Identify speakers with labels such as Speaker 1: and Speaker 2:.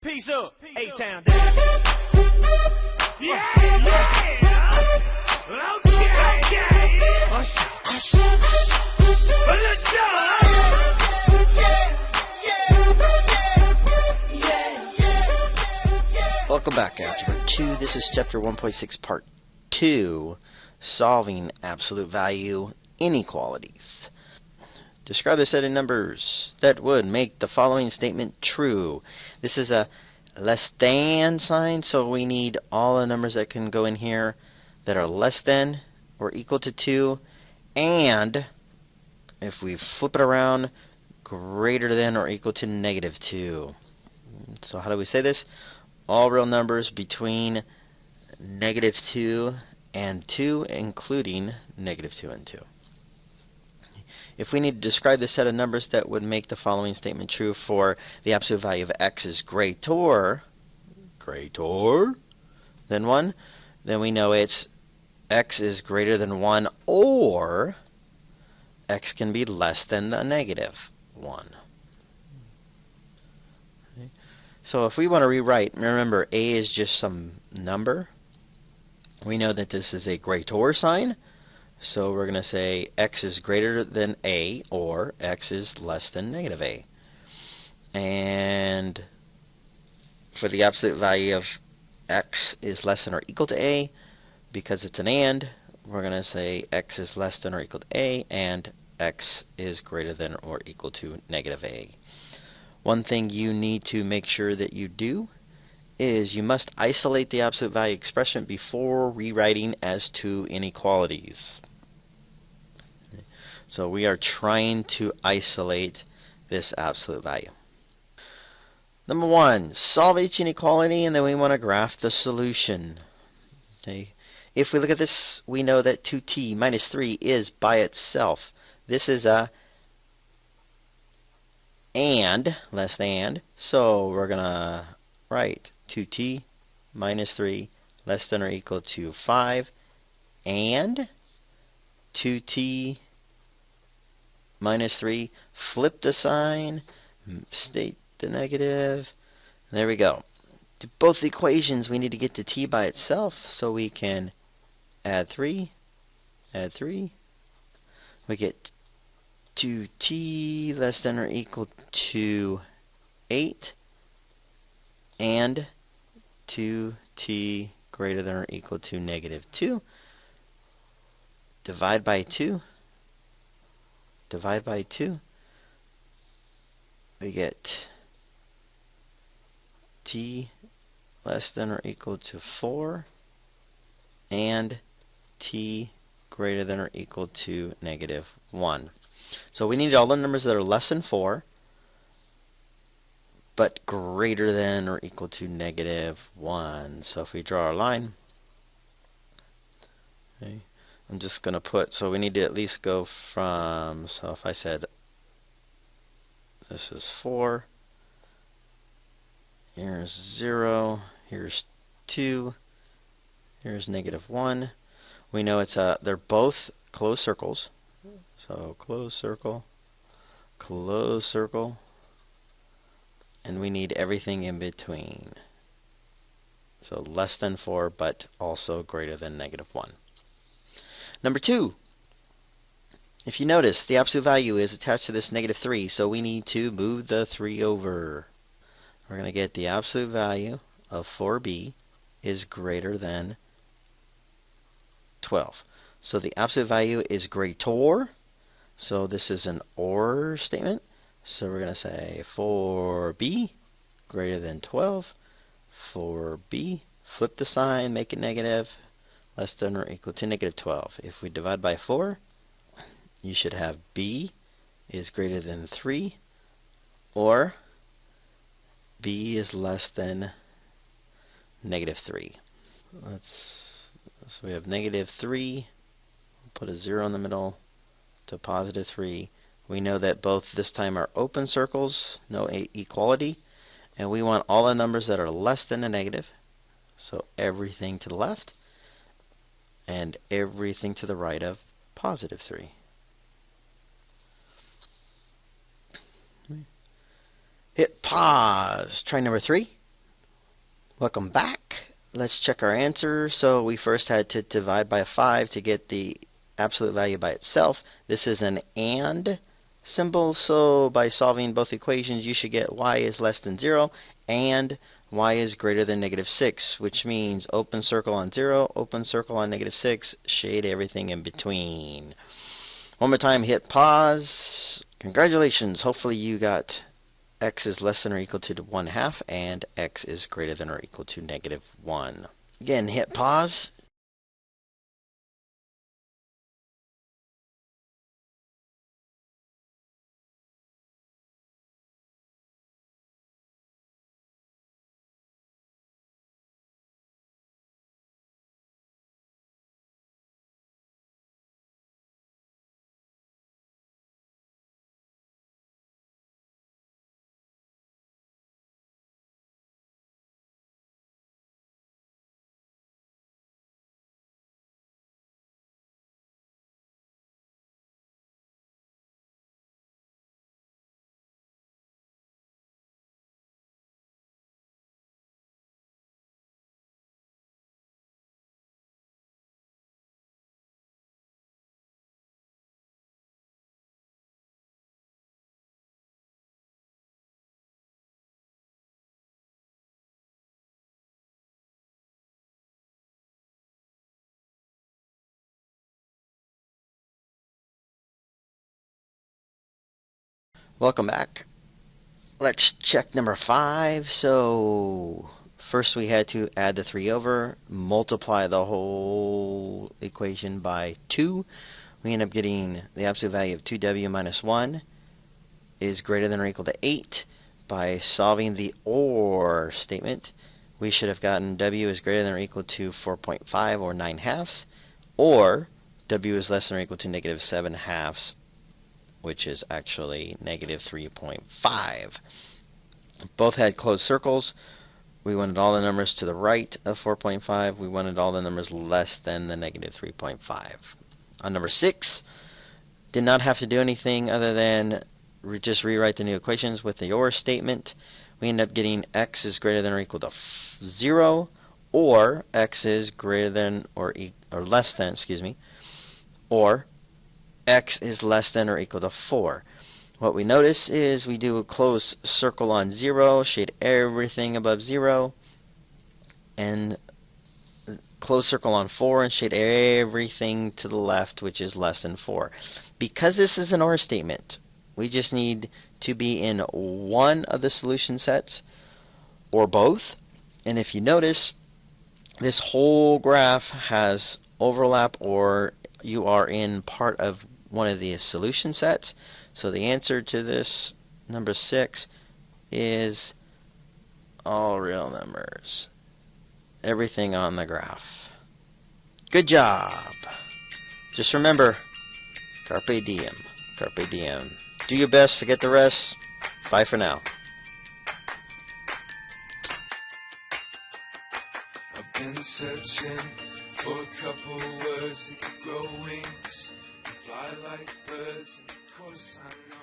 Speaker 1: Peace up, A-Town down. Yeah, yeah. Okay. Let's go.
Speaker 2: Welcome back, Algebra 2. This is Chapter 1.6, Part 2, Solving Absolute Value Inequalities. Describe the set of numbers that would make the following statement true. This is a less than sign, so we need all the numbers that can go in here that are less than or equal to 2, and if we flip it around, greater than or equal to negative 2. So how do we say this? All real numbers between negative 2 and 2, including negative 2 and 2. If we need to describe the set of numbers that would make the following statement true for the absolute value of x is greater than 1, then we know it's x is greater than 1 or x can be less than the negative 1. Okay. So if we want to rewrite, remember a is just some number. We know that this is a greater sign. So we're going to say x is greater than a or x is less than negative a. And for the absolute value of x is less than or equal to a, because it's an and, we're going to say x is less than or equal to a and x is greater than or equal to negative a. One thing you need to make sure that you do is you must isolate the absolute value expression before rewriting as two inequalities. So we are trying to isolate this absolute value. Number 1, solve each inequality, and then we want to graph the solution. Okay. If we look at this, we know that 2t minus 3 is by itself. This is a and, less than, so we're going to write 2t minus 3 less than or equal to 5 and 2t minus 3, flip the sign, state the negative. There we go. To both equations, we need to get to t by itself, so we can add 3. We get 2t less than or equal to 8 and 2t greater than or equal to negative 2. Divide by 2. We get t less than or equal to 4 and t greater than or equal to negative 1. So we need all the numbers that are less than 4 but greater than or equal to negative 1. So if we draw our line, okay, I'm just going to put, so we need to at least go from, so if I said this is 4, here's 0, here's 2, here's negative 1. We know it's they're both closed circles. So closed circle, and we need everything in between. So less than 4, but also greater than negative 1. Number 2, if you notice, the absolute value is attached to this negative 3, so we need to move the 3 over. We're going to get the absolute value of 4b is greater than 12. So the absolute value is greater, so this is an OR statement. So we're going to say 4b greater than 12, 4b, flip the sign, make it negative, less than or equal to negative 12. If we divide by 4, you should have b is greater than 3, or b is less than negative 3. So we have negative 3, put a 0 in the middle, to positive 3. We know that both this time are open circles, no equality, and we want all the numbers that are less than a negative, so everything to the left, and everything to the right of positive 3. Hit pause. Try number 3. Welcome back. Let's check our answer. So we first had to divide by 5 to get the absolute value by itself. This is an AND symbol, so by solving both equations you should get y is less than 0 and y is greater than -6, which means open circle on 0, open circle on -6, shade everything in between. One more time, hit pause. Congratulations, hopefully you got x is less than or equal to 1/2 and x is greater than or equal to -1. Again, hit pause. Welcome back. Let's check number 5. So first we had to add the 3 over, multiply the whole equation by 2. We end up getting the absolute value of 2w minus 1 is greater than or equal to 8. By solving the OR statement, we should have gotten w is greater than or equal to 4.5 or 9/2, or w is less than or equal to -7/2, which is actually -3.5. Both had closed circles. We wanted all the numbers to the right of 4.5. We wanted all the numbers less than the -3.5. On number 6, did not have to do anything other than just rewrite the new equations with the OR statement. We end up getting x is greater than or equal to 0, or x is greater than or less than, or x is less than or equal to 4. What we notice is we do a closed circle on 0, shade everything above 0, and close circle on 4 and shade everything to the left, which is less than 4. Because this is an OR statement, we just need to be in one of the solution sets or both. And if you notice, this whole graph has overlap, or you are in part of one of the solution sets. So the answer to this, number 6, is all real numbers. Everything on the graph. Good job. Just remember, carpe diem. Carpe diem. Do your best, forget the rest. Bye for now.
Speaker 1: I've been searching for a couple words that could grow wings and fly like birds, and of course I know